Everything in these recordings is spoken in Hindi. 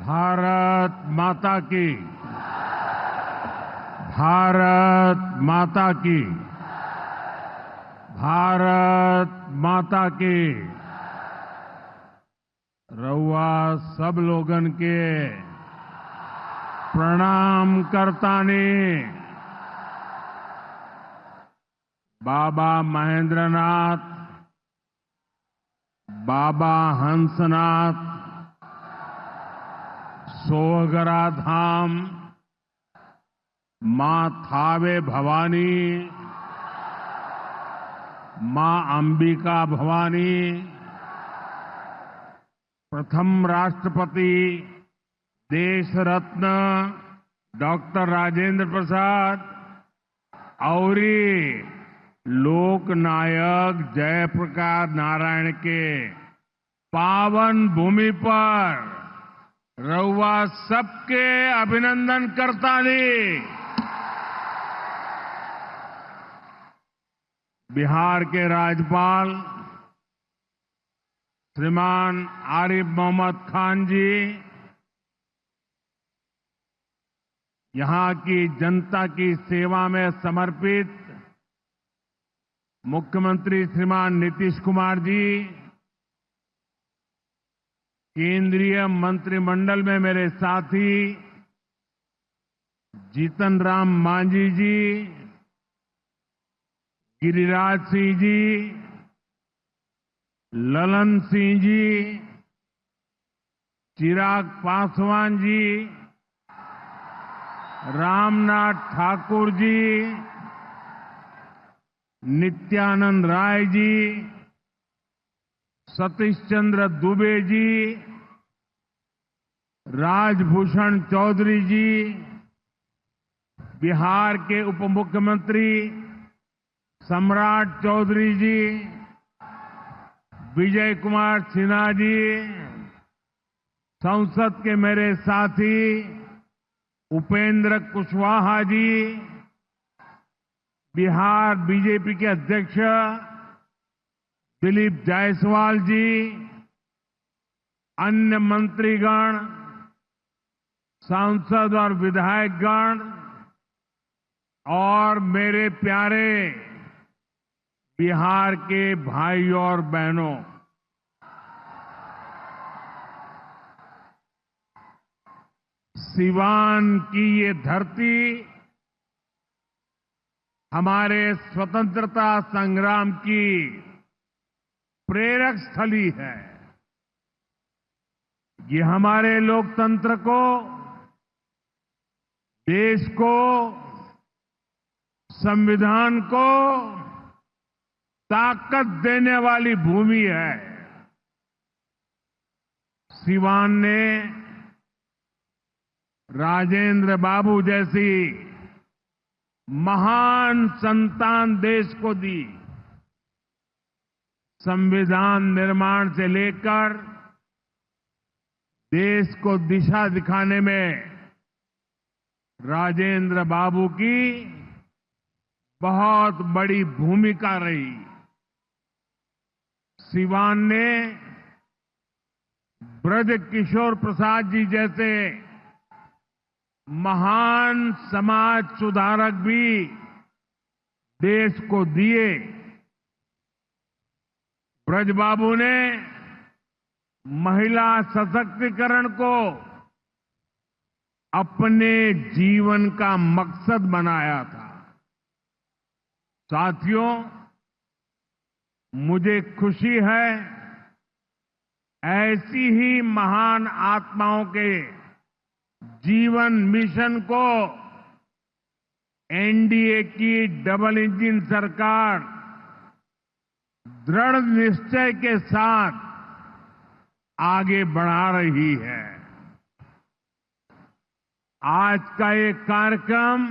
भारत माता की। भारत माता की। भारत माता की। रउआ सब लोगन के प्रणाम करतानी। बाबा महेंद्रनाथ, बाबा हंसनाथ, सोहगरा धाम, मां थावे भवानी, मां अंबिका भवानी, प्रथम राष्ट्रपति देश रत्न डॉक्टर राजेंद्र प्रसाद और लोक नायक जयप्रकाश नारायण के पावन भूमि पर रउआ सबके अभिनंदन करतानी। बिहार के राज्यपाल श्रीमान आरिफ मोहम्मद खान जी, यहां की जनता की सेवा में समर्पित मुख्यमंत्री श्रीमान नीतीश कुमार जी, केंद्रीय मंत्रिमंडल में मेरे साथी जीतन राम मांझी जी, गिरिराज सिंह जी, ललन सिंह जी, चिराग पासवान जी, रामनाथ ठाकुर जी, नित्यानंद राय जी, सतीश चंद्र दुबे जी, राजभूषण चौधरी जी, बिहार के उप मुख्यमंत्री सम्राट चौधरी जी, विजय कुमार सिन्हा जी, संसद के मेरे साथी उपेंद्र कुशवाहा जी, बिहार बीजेपी के अध्यक्ष दिलीप जायसवाल जी, अन्य मंत्रीगण, सांसद और विधायकगण और मेरे प्यारे बिहार के भाइयों और बहनों, सिवान की ये धरती हमारे स्वतंत्रता संग्राम की प्रेरक स्थली है। ये हमारे लोकतंत्र को, देश को, संविधान को ताकत देने वाली भूमि है। सिवान ने राजेंद्र बाबू जैसी महान संतान देश को दी। संविधान निर्माण से लेकर देश को दिशा दिखाने में राजेंद्र बाबू की बहुत बड़ी भूमिका रही। सिवान ने ब्रज किशोर प्रसाद जी जैसे महान समाज सुधारक भी देश को दिए। ब्रजबाबू ने महिला सशक्तिकरण को अपने जीवन का मकसद बनाया था। साथियों, मुझे खुशी है ऐसी ही महान आत्माओं के जीवन मिशन को एनडीए की डबल इंजन सरकार दृढ़ निश्चय के साथ आगे बढ़ा रही है। आज का ये कार्यक्रम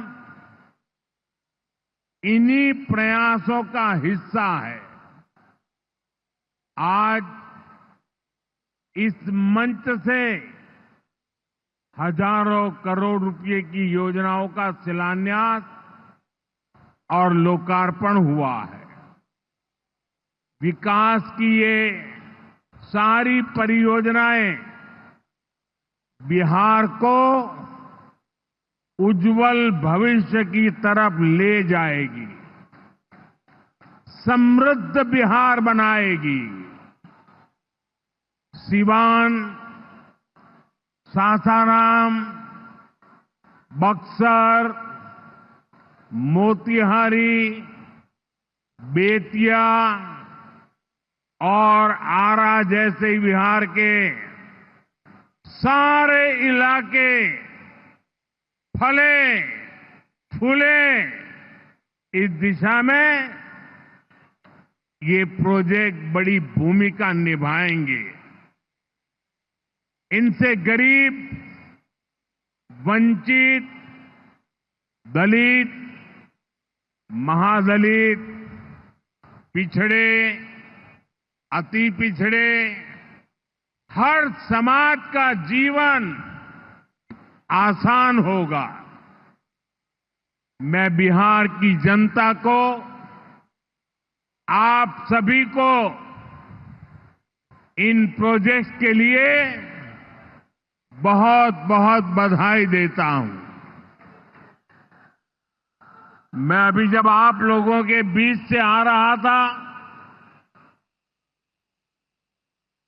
इन्हीं प्रयासों का हिस्सा है। आज इस मंच से हजारों करोड़ रुपए की योजनाओं का शिलान्यास और लोकार्पण हुआ है। विकास की ये सारी परियोजनाएं बिहार को उज्जवल भविष्य की तरफ ले जाएगी, समृद्ध बिहार बनाएगी। सिवान, सासाराम, बक्सर, मोतिहारी, बेतिया और आरा जैसे बिहार के सारे इलाके फले फूले। इस दिशा में ये प्रोजेक्ट बड़ी भूमिका निभाएंगे। इनसे गरीब, वंचित, दलित, महादलित, पिछड़े, अति पिछड़े, हर समाज का जीवन आसान होगा। मैं बिहार की जनता को, आप सभी को इन प्रोजेक्ट्स के लिए बहुत बहुत बधाई देता हूं। मैं अभी जब आप लोगों के बीच से आ रहा था,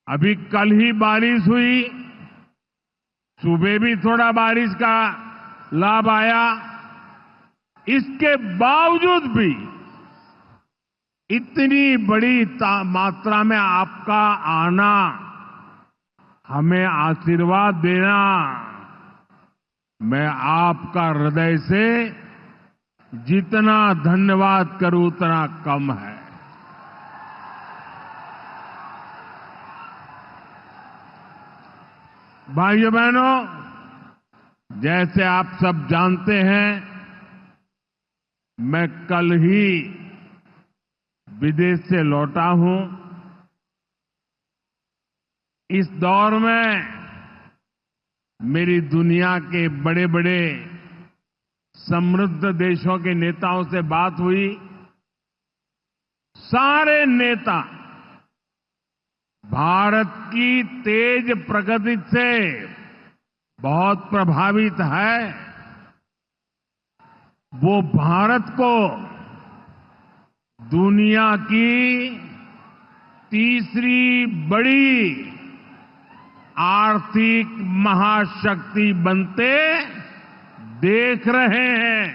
अभी कल ही बारिश हुई, सुबह भी थोड़ा बारिश का लाभ आया। इसके बावजूद भी इतनी बड़ी मात्रा में आपका आना, हमें आशीर्वाद देना, मैं आपका हृदय से जितना धन्यवाद करूं उतना कम है। भाइयों बहनों, जैसे आप सब जानते हैं, मैं कल ही विदेश से लौटा हूं। इस दौर में मेरी दुनिया के बड़े बड़े समृद्ध देशों के नेताओं से बात हुई। सारे नेता भारत की तेज प्रगति से बहुत प्रभावित है। वो भारत को दुनिया की तीसरी बड़ी आर्थिक महाशक्ति बनते देख रहे हैं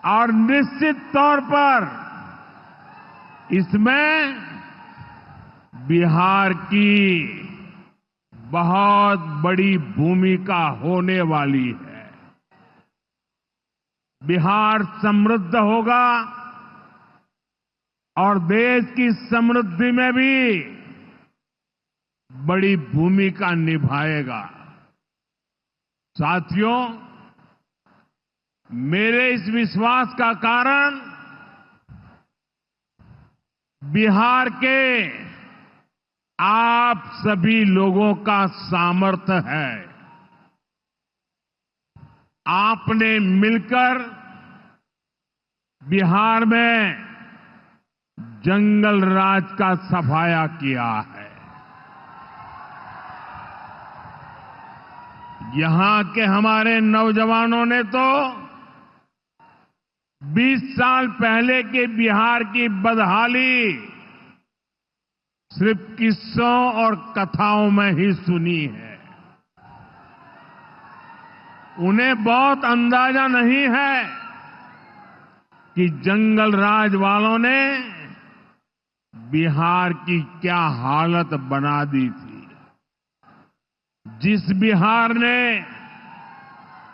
और निश्चित तौर पर इसमें बिहार की बहुत बड़ी भूमिका होने वाली है। बिहार समृद्ध होगा और देश की समृद्धि में भी बड़ी भूमिका निभाएगा। साथियों, मेरे इस विश्वास का कारण बिहार के आप सभी लोगों का सामर्थ्य है। आपने मिलकर बिहार में जंगल राज का सफाया किया है। यहां के हमारे नौजवानों ने तो 20 साल पहले के बिहार की बदहाली सिर्फ किस्सों और कथाओं में ही सुनी है। उन्हें बहुत अंदाजा नहीं है कि जंगल राज वालों ने बिहार की क्या हालत बना दी थी। जिस बिहार ने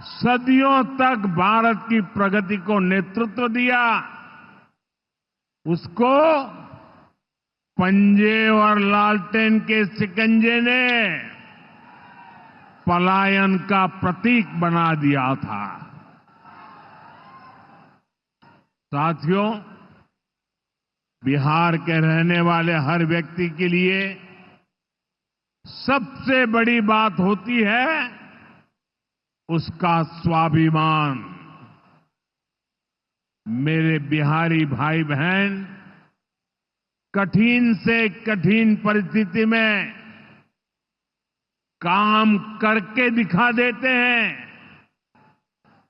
सदियों तक भारत की प्रगति को नेतृत्व दिया, उसको पंजे और लालटेन के शिकंजे ने पलायन का प्रतीक बना दिया था। साथियों, बिहार के रहने वाले हर व्यक्ति के लिए सबसे बड़ी बात होती है उसका स्वाभिमान। मेरे बिहारी भाई बहन कठिन से कठिन परिस्थिति में काम करके दिखा देते हैं,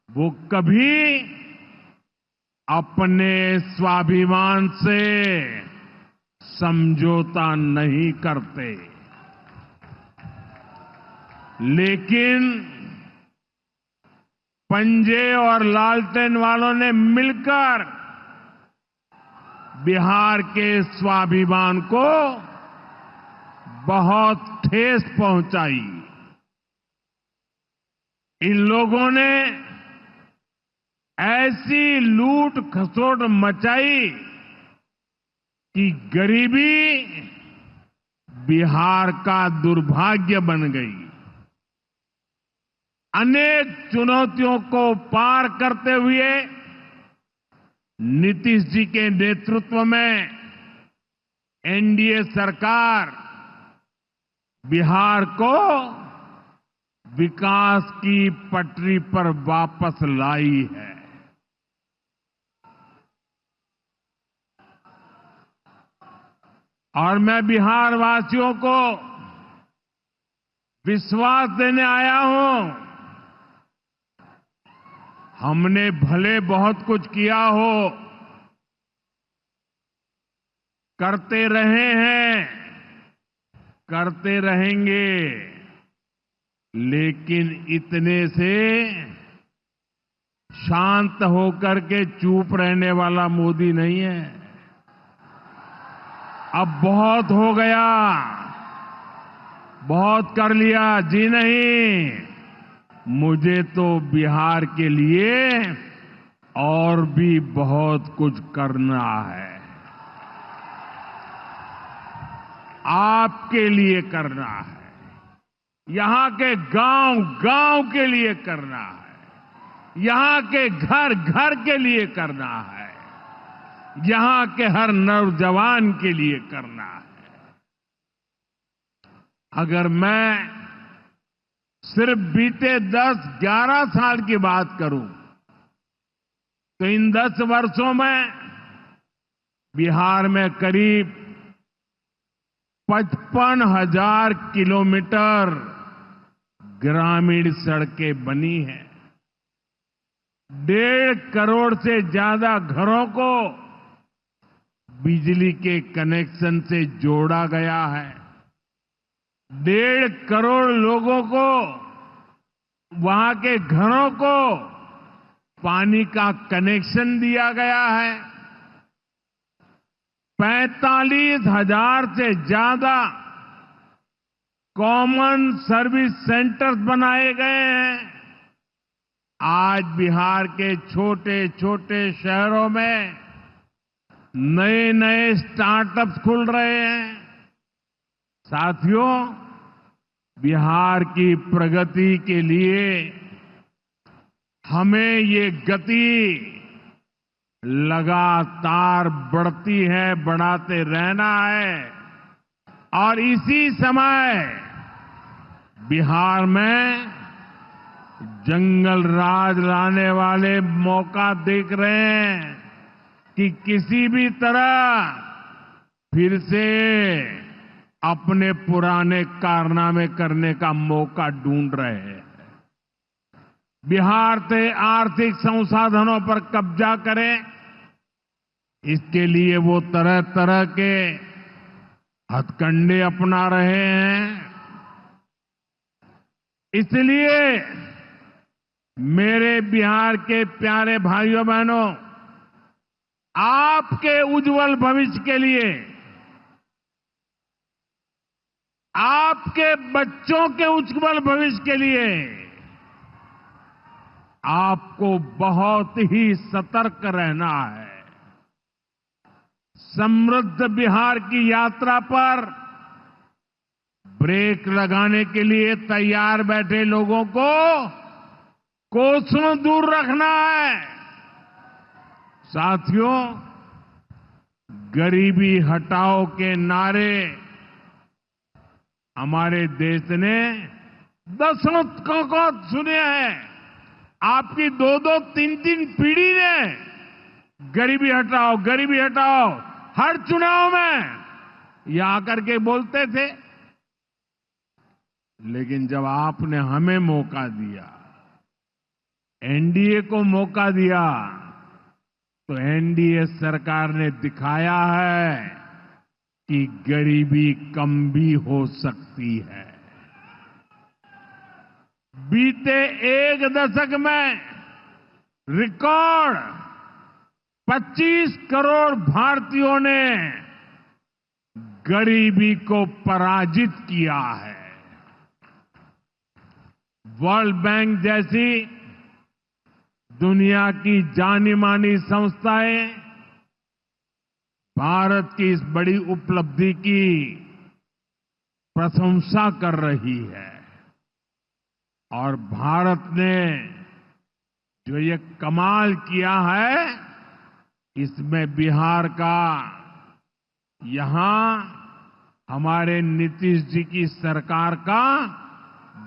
वो कभी अपने स्वाभिमान से समझौता नहीं करते। लेकिन पंजे और लालटेन वालों ने मिलकर बिहार के स्वाभिमान को बहुत ठेस पहुंचाई। इन लोगों ने ऐसी लूट खसोट मचाई कि गरीबी बिहार का दुर्भाग्य बन गई। अनेक चुनौतियों को पार करते हुए नीतीश जी के नेतृत्व में एनडीए सरकार बिहार को विकास की पटरी पर वापस लाई है। और मैं बिहार वासियों को विश्वास देने आया हूं, हमने भले बहुत कुछ किया हो, करते रहे हैं, करते रहेंगे, लेकिन इतने से शांत होकर के चुप रहने वाला मोदी नहीं है। अब बहुत हो गया, बहुत कर लिया जी नहीं, मुझे तो बिहार के लिए और भी बहुत कुछ करना है, आपके लिए करना है, यहां के गांव गांव के लिए करना है, यहां के घर घर के लिए करना है, यहां के हर नौजवान के लिए करना है। अगर मैं सिर्फ बीते 10-11 साल की बात करूं तो इन 10 वर्षों में बिहार में करीब 55,000 किलोमीटर ग्रामीण सड़कें बनी हैं। 1.5 करोड़ से ज्यादा घरों को बिजली के कनेक्शन से जोड़ा गया है। 1.5 करोड़ लोगों को, वहां के घरों को पानी का कनेक्शन दिया गया है। 45,000 से ज्यादा कॉमन सर्विस सेंटर्स बनाए गए हैं। आज बिहार के छोटे छोटे शहरों में नए नए स्टार्टअप्स खुल रहे हैं। साथियों, बिहार की प्रगति के लिए हमें ये गति लगातार बढ़ती है, बढ़ाते रहना है। और इसी समय बिहार में जंगल राज लाने वाले मौका देख रहे हैं कि किसी भी तरह फिर से अपने पुराने कारनामे करने का मौका ढूंढ रहे हैं। बिहार से आर्थिक संसाधनों पर कब्जा करें, इसके लिए वो तरह तरह के हथकंडे अपना रहे हैं। इसलिए मेरे बिहार के प्यारे भाइयों बहनों, आपके उज्जवल भविष्य के लिए, आपके बच्चों के उज्जवल भविष्य के लिए आपको बहुत ही सतर्क रहना है। समृद्ध बिहार की यात्रा पर ब्रेक लगाने के लिए तैयार बैठे लोगों को कोसों दूर रखना है। साथियों, गरीबी हटाओ के नारे हमारे देश ने दशकों को सुने हैं। आपकी 2-2, 3-3 पीढ़ी ने गरीबी हटाओ, गरीबी हटाओ, हर चुनाव में ये आकर के बोलते थे। लेकिन जब आपने हमें मौका दिया, एनडीए को मौका दिया, तो एनडीए सरकार ने दिखाया है कि गरीबी कम भी हो सकती है। बीते एक दशक में रिकॉर्ड 25 करोड़ भारतीयों ने गरीबी को पराजित किया है। वर्ल्ड बैंक जैसी दुनिया की जानी मानी संस्थाएं भारत की इस बड़ी उपलब्धि की प्रशंसा कर रही है और भारत ने जो ये कमाल किया है, इसमें बिहार का यहां हमारे नीतीश जी की सरकार का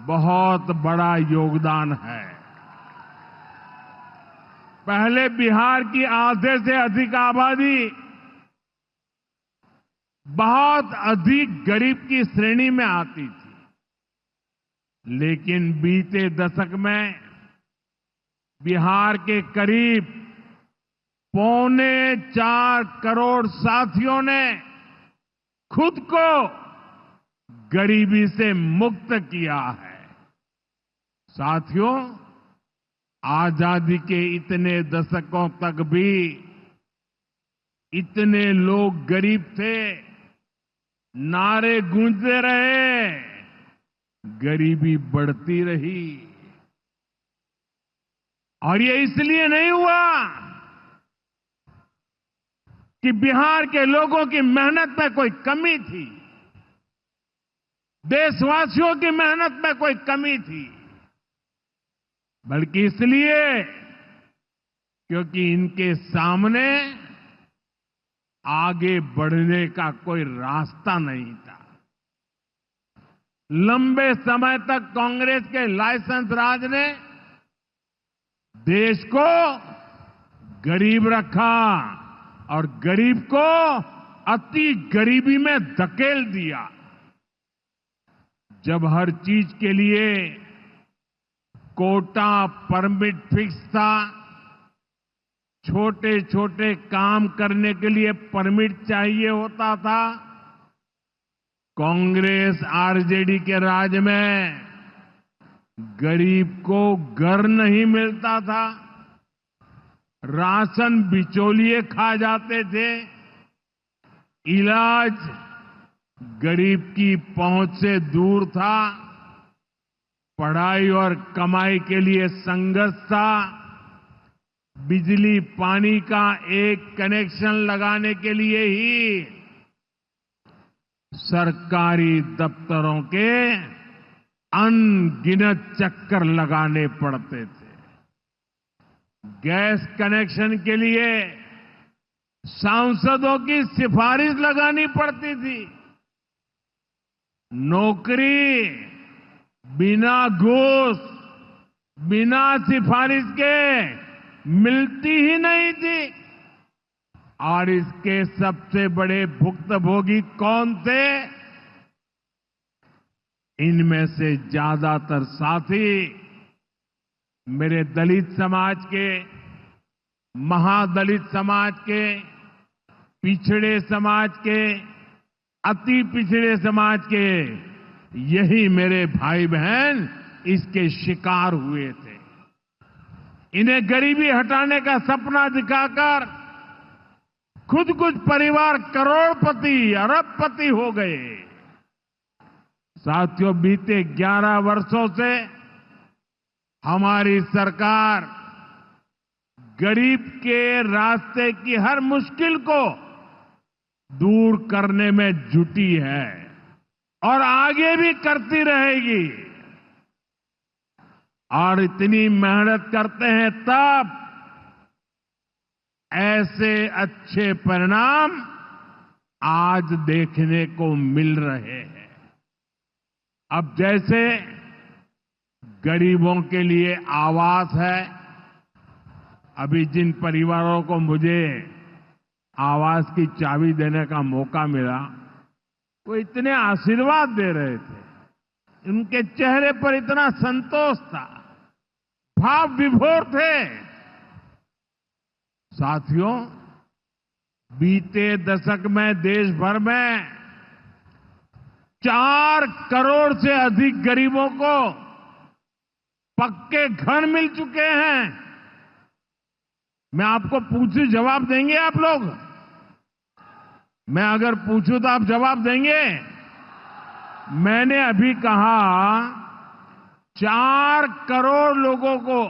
बहुत बड़ा योगदान है। पहले बिहार की आधे से अधिक आबादी बहुत अधिक गरीब की श्रेणी में आती थी, लेकिन बीते दशक में बिहार के करीब 4.25 करोड़ साथियों ने खुद को गरीबी से मुक्त किया है। साथियों, आजादी के इतने दशकों तक भी इतने लोग गरीब थे, नारे गूंजते रहे, गरीबी बढ़ती रही। और ये इसलिए नहीं हुआ कि बिहार के लोगों की मेहनत में कोई कमी थी, देशवासियों की मेहनत में कोई कमी थी, बल्कि इसलिए क्योंकि इनके सामने आगे बढ़ने का कोई रास्ता नहीं था। लंबे समय तक कांग्रेस के लाइसेंस राज ने देश को गरीब रखा और गरीब को अति गरीबी में धकेल दिया। जब हर चीज के लिए कोटा परमिट फिक्स था, छोटे छोटे काम करने के लिए परमिट चाहिए होता था, कांग्रेस आरजेडी के राज में गरीब को घर नहीं मिलता था, राशन बिचौलिए खा जाते थे, इलाज गरीब की पहुंच से दूर था, पढ़ाई और कमाई के लिए संघर्ष था, बिजली पानी का एक कनेक्शन लगाने के लिए ही सरकारी दफ्तरों के अनगिनत चक्कर लगाने पड़ते थे। गैस कनेक्शन के लिए सांसदों की सिफारिश लगानी पड़ती थी। नौकरी बिना घूस, बिना सिफारिश के मिलती ही नहीं थी। और इसके सबसे बड़े भुक्तभोगी कौन थे? इनमें से ज्यादातर साथी मेरे दलित समाज के, महादलित समाज के, पिछड़े समाज के, अति पिछड़े समाज के, यही मेरे भाई बहन इसके शिकार हुए थे। इन्हें गरीबी हटाने का सपना दिखाकर खुद कुछ परिवार करोड़पति, अरबपति हो गए। साथियों, बीते 11 वर्षों से हमारी सरकार गरीब के रास्ते की हर मुश्किल को दूर करने में जुटी है और आगे भी करती रहेगी। और इतनी मेहनत करते हैं तब ऐसे अच्छे परिणाम आज देखने को मिल रहे हैं। अब जैसे गरीबों के लिए आवास है, अभी जिन परिवारों को मुझे आवास की चाबी देने का मौका मिला, वो इतने आशीर्वाद दे रहे थे उनके चेहरे पर इतना संतोष था, भाव विभोर थे। साथियों, बीते दशक में देश भर में 4 करोड़ से अधिक गरीबों को पक्के घर मिल चुके हैं। मैं आपको पूछूं, जवाब देंगे आप लोग? मैं अगर पूछूं तो आप जवाब देंगे? मैंने अभी कहा 4 करोड़ लोगों को,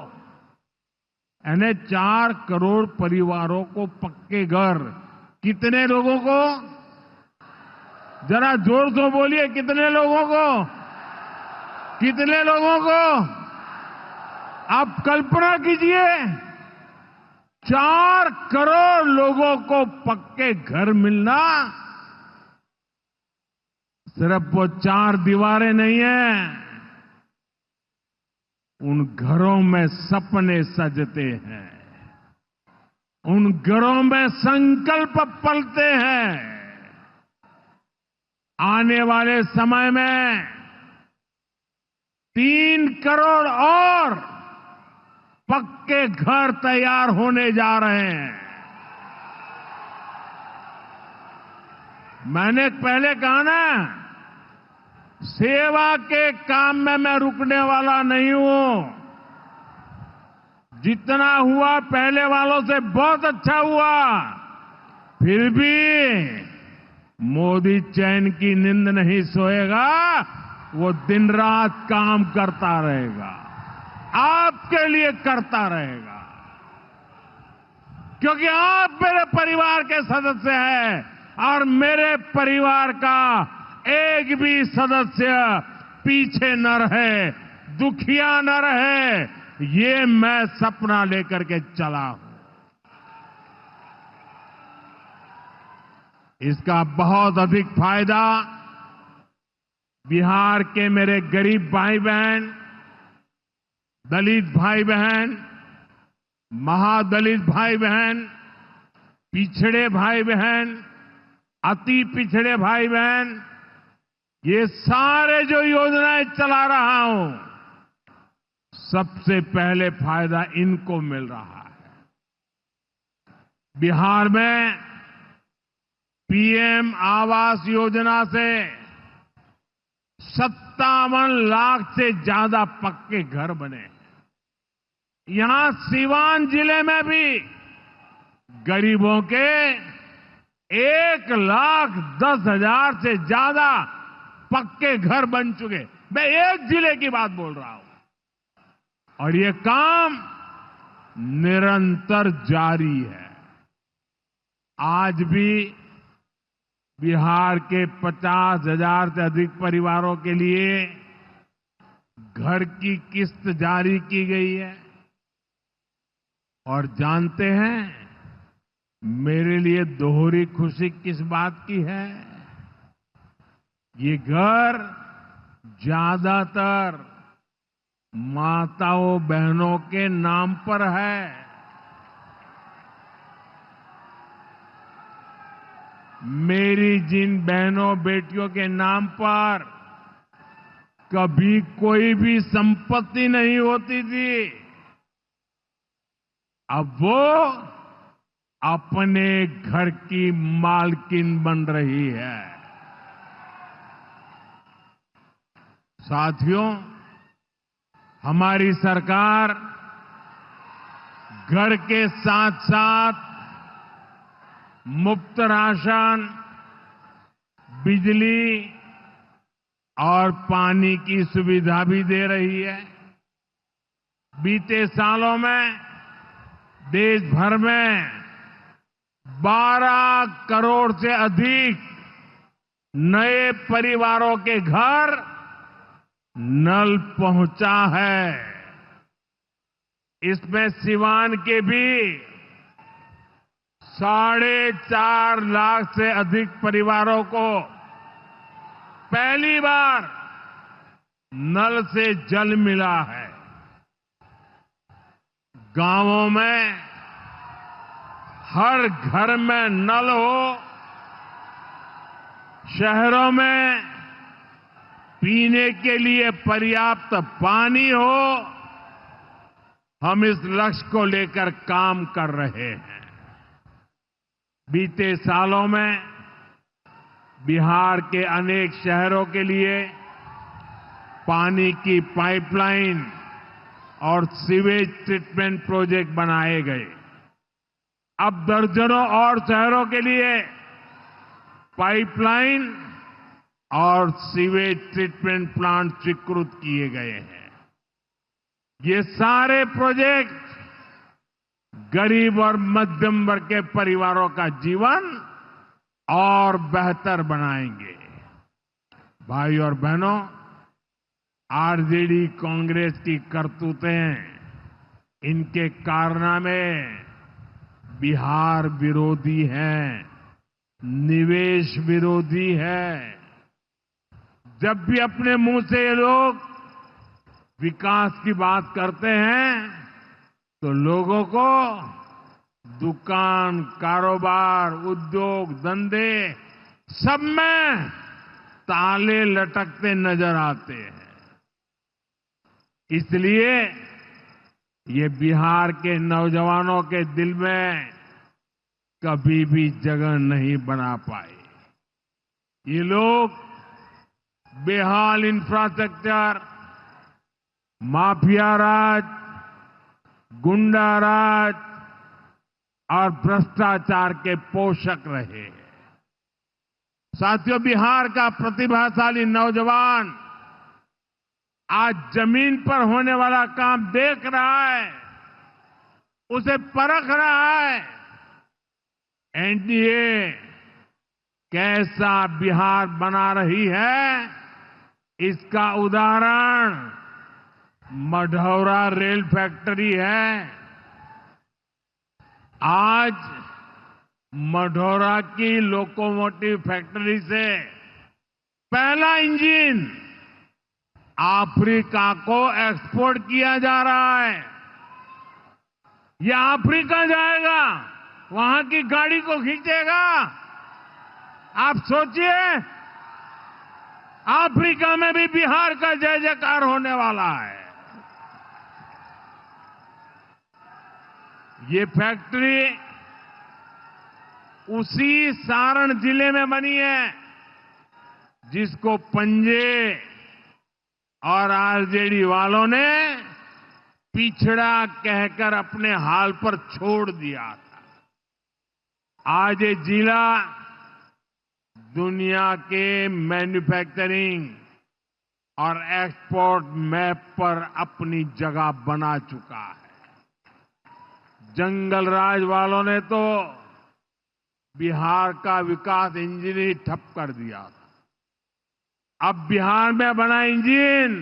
यानी 4 करोड़ परिवारों को पक्के घर। कितने लोगों को? जरा जोर से बोलिए, कितने लोगों को? कितने लोगों को? आप कल्पना कीजिए, 4 करोड़ लोगों को पक्के घर मिलना। सिर्फ वो 4 दीवारें नहीं है, उन घरों में सपने सजते हैं, उन घरों में संकल्प पलते हैं। आने वाले समय में 3 करोड़ और पक्के घर तैयार होने जा रहे हैं। मैंने पहले कहा ना, सेवा के काम में मैं रुकने वाला नहीं हूं। जितना हुआ पहले वालों से बहुत अच्छा हुआ, फिर भी मोदी चैन की नींद नहीं सोएगा, वो दिन रात काम करता रहेगा, आपके लिए करता रहेगा। क्योंकि आप मेरे परिवार के सदस्य हैं और मेरे परिवार का एक भी सदस्य पीछे न रहे, दुखिया न रहे, ये मैं सपना लेकर के चला हूं। इसका बहुत अधिक फायदा बिहार के मेरे गरीब भाई बहन, दलित भाई बहन, महादलित भाई बहन, पिछड़े भाई बहन, अति पिछड़े भाई बहन, ये सारे जो योजनाएं चला रहा हूं, सबसे पहले फायदा इनको मिल रहा है। बिहार में पीएम आवास योजना से 57 लाख से ज्यादा पक्के घर बने। यहां सीवान जिले में भी गरीबों के 1,10,000 से ज्यादा पक्के घर बन चुके। मैं एक जिले की बात बोल रहा हूं और ये काम निरंतर जारी है। आज भी बिहार के 50,000 से अधिक परिवारों के लिए घर की किस्त जारी की गई है। और जानते हैं मेरे लिए दोहरी खुशी किस बात की है? ये घर ज्यादातर माताओं बहनों के नाम पर है। मेरी जिन बहनों बेटियों के नाम पर कभी कोई भी संपत्ति नहीं होती थी, अब वो अपने घर की मालकिन बन रही है। साथियों, हमारी सरकार घर के साथ साथ मुफ्त राशन, बिजली और पानी की सुविधा भी दे रही है। बीते सालों में देश भर में 12 करोड़ से अधिक नए परिवारों के घर नल पहुंचा है। इसमें सीवान के भी 4.5 लाख से अधिक परिवारों को पहली बार नल से जल मिला है। गांवों में हर घर में नल हो, शहरों में पीने के लिए पर्याप्त पानी हो, हम इस लक्ष्य को लेकर काम कर रहे हैं। बीते सालों में बिहार के अनेक शहरों के लिए पानी की पाइपलाइन और सीवेज ट्रीटमेंट प्रोजेक्ट बनाए गए। अब दर्जनों और शहरों के लिए पाइपलाइन और सीवेज ट्रीटमेंट प्लांट स्वीकृत किए गए हैं। ये सारे प्रोजेक्ट गरीब और मध्यम वर्ग के परिवारों का जीवन और बेहतर बनाएंगे। भाई और बहनों, आरजेडी कांग्रेस की करतूतें, इनके कारनामे बिहार विरोधी हैं, निवेश विरोधी है। जब भी अपने मुंह से ये लोग विकास की बात करते हैं तो लोगों को दुकान, कारोबार, उद्योग, धंधे सब में ताले लटकते नजर आते हैं। इसलिए ये बिहार के नौजवानों के दिल में कभी भी जगह नहीं बना पाए। ये लोग बेहाल इंफ्रास्ट्रक्चर, माफिया राज, गुंडा राज और भ्रष्टाचार के पोषक रहे हैं। साथियों, बिहार का प्रतिभाशाली नौजवान आज जमीन पर होने वाला काम देख रहा है, उसे परख रहा है। एनडीए कैसा बिहार बना रही है, इसका उदाहरण मढ़ौरा रेल फैक्ट्री है। आज मढ़ौरा की लोकोमोटिव फैक्ट्री से पहला इंजन अफ्रीका को एक्सपोर्ट किया जा रहा है। यह अफ्रीका जाएगा, वहां की गाड़ी को खींचेगा। आप सोचिए, अफ्रीका में भी बिहार का जय जयकार होने वाला है। ये फैक्ट्री उसी सारण जिले में बनी है जिसको पंजे और आरजेडी वालों ने पिछड़ा कहकर अपने हाल पर छोड़ दिया था। आज ये जिला दुनिया के मैन्युफैक्चरिंग और एक्सपोर्ट मैप पर अपनी जगह बना चुका है। जंगल राज वालों ने तो बिहार का विकास इंजन ही ठप कर दिया था। अब बिहार में बना इंजन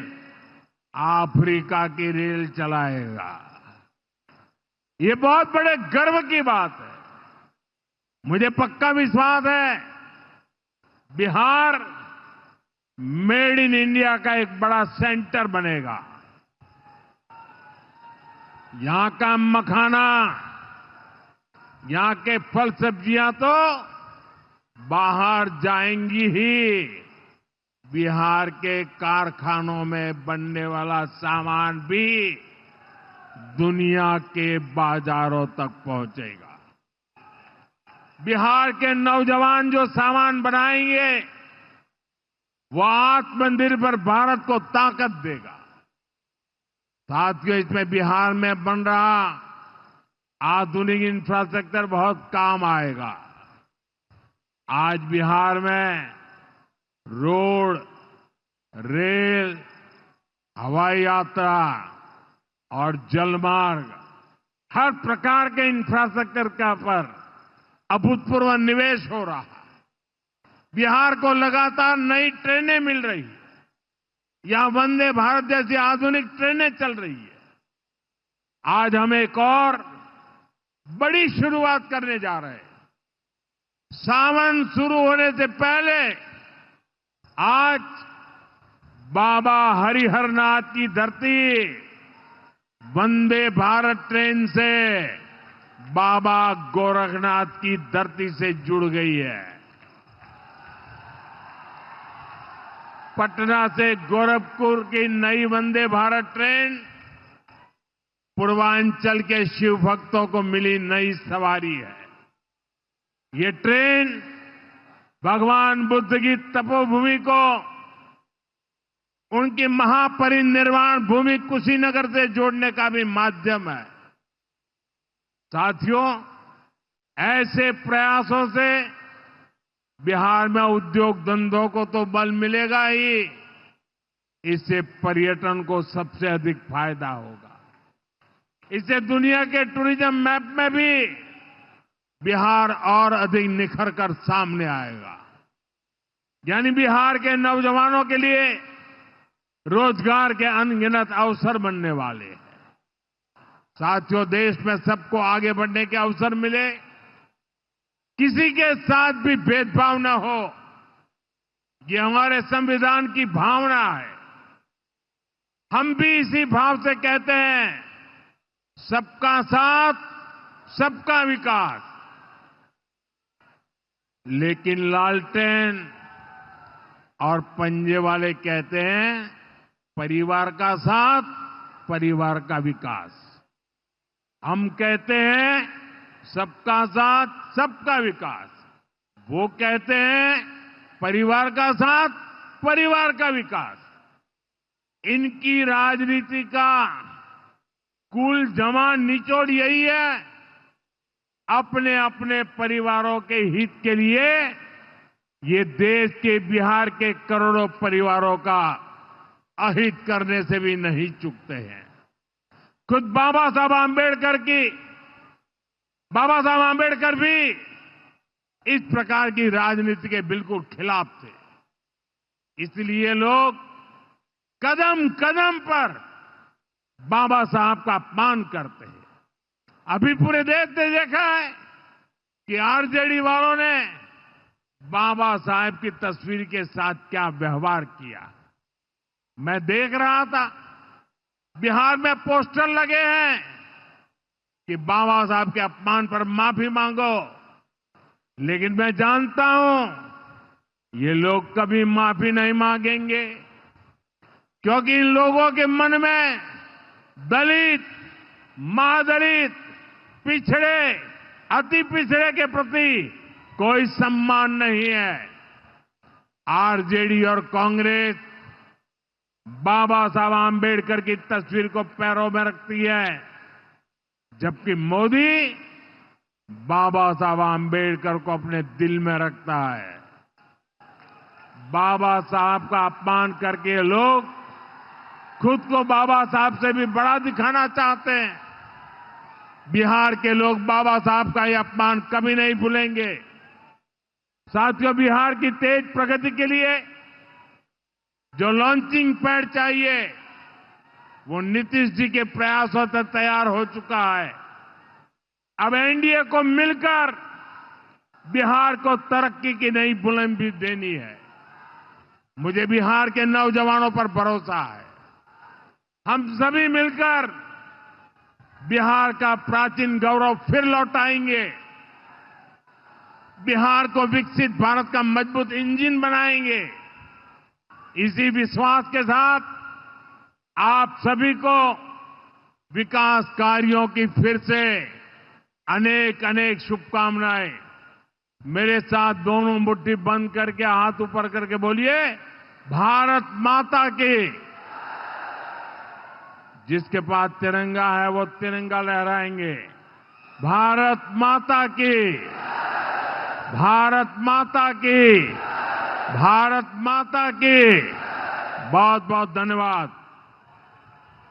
अफ्रीका की रेल चलाएगा। ये बहुत बड़े गर्व की बात है। मुझे पक्का विश्वास है बिहार मेड इन इंडिया का एक बड़ा सेंटर बनेगा। यहां का मखाना, यहां के फल सब्जियां तो बाहर जाएंगी ही। बिहार के कारखानों में बनने वाला सामान भी दुनिया के बाजारों तक पहुंचेगा। बिहार के नौजवान जो सामान बनाएंगे वो आत्मनिर्भर भारत को ताकत देगा। साथियों, इसमें बिहार में बन रहा आधुनिक इंफ्रास्ट्रक्चर बहुत काम आएगा। आज बिहार में रोड, रेल, हवाई यात्रा और जलमार्ग, हर प्रकार के इंफ्रास्ट्रक्चर का पर अभूतपूर्व निवेश हो रहा है। बिहार को लगातार नई ट्रेनें मिल रही है। यहां वंदे भारत जैसी आधुनिक ट्रेनें चल रही है। आज हम एक और बड़ी शुरुआत करने जा रहे हैं। सावन शुरू होने से पहले आज बाबा हरिहरनाथ की धरती वंदे भारत ट्रेन से बाबा गोरखनाथ की धरती से जुड़ गई है। पटना से गोरखपुर की नई वंदे भारत ट्रेन पूर्वांचल के शिव भक्तों को मिली नई सवारी है। ये ट्रेन भगवान बुद्ध की तपोभूमि को उनकी महापरिनिर्वाण भूमि कुशीनगर से जोड़ने का भी माध्यम है। साथियों, ऐसे प्रयासों से बिहार में उद्योग धंधों को तो बल मिलेगा ही, इससे पर्यटन को सबसे अधिक फायदा होगा। इससे दुनिया के टूरिज्म मैप में भी बिहार और अधिक निखर कर सामने आएगा। यानी बिहार के नौजवानों के लिए रोजगार के अनगिनत अवसर बनने वाले हैं। साथियों, देश में सबको आगे बढ़ने के अवसर मिले, किसी के साथ भी भेदभाव न हो, ये हमारे संविधान की भावना है। हम भी इसी भाव से कहते हैं, सबका साथ, सबका विकास। लेकिन लालटेन और पंजे वाले कहते हैं, परिवार का साथ, परिवार का विकास। हम कहते हैं, सबका साथ, सबका विकास। वो कहते हैं, परिवार का साथ, परिवार का विकास। इनकी राजनीति का कुल जमा निचोड़ यही है, अपने अपने परिवारों के हित के लिए ये देश के बिहार के करोड़ों परिवारों का अहित करने से भी नहीं चूकते हैं। खुद बाबा साहब आंबेडकर भी इस प्रकार की राजनीति के बिल्कुल खिलाफ थे। इसलिए लोग कदम कदम पर बाबा साहब का अपमान करते हैं। अभी पूरे देश ने देखा है कि आरजेडी वालों ने बाबा साहब की तस्वीर के साथ क्या व्यवहार किया। मैं देख रहा था, बिहार में पोस्टर लगे हैं कि बाबा साहब के अपमान पर माफी मांगो, लेकिन मैं जानता हूं ये लोग कभी माफी नहीं मांगेंगे, क्योंकि इन लोगों के मन में दलित, महादलित, पिछड़े, अति पिछड़े के प्रति कोई सम्मान नहीं है। आरजेडी और कांग्रेस बाबा साहब आंबेडकर की तस्वीर को पैरों में रखती है, जबकि मोदी बाबा साहब आंबेडकर को अपने दिल में रखता है। बाबा साहब का अपमान करके लोग खुद को बाबा साहब से भी बड़ा दिखाना चाहते हैं। बिहार के लोग बाबा साहब का यह अपमान कभी नहीं भूलेंगे। साथियों, बिहार की तेज प्रगति के लिए जो लॉन्चिंग पैड चाहिए, वो नीतीश जी के प्रयासों से तैयार हो चुका है। अब एनडीए को मिलकर बिहार को तरक्की की नई बुलंदी देनी है। मुझे बिहार के नौजवानों पर भरोसा है। हम सभी मिलकर बिहार का प्राचीन गौरव फिर लौटाएंगे। बिहार को विकसित भारत का मजबूत इंजन बनाएंगे। इसी विश्वास के साथ आप सभी को विकास कार्यों की फिर से अनेक अनेक शुभकामनाएं। मेरे साथ दोनों मुट्ठी बंद करके हाथ ऊपर करके बोलिए, भारत माता की। जिसके पास तिरंगा है वो तिरंगा लहराएंगे। भारत माता की, भारत माता की, भारत माता की। बहुत बहुत धन्यवाद।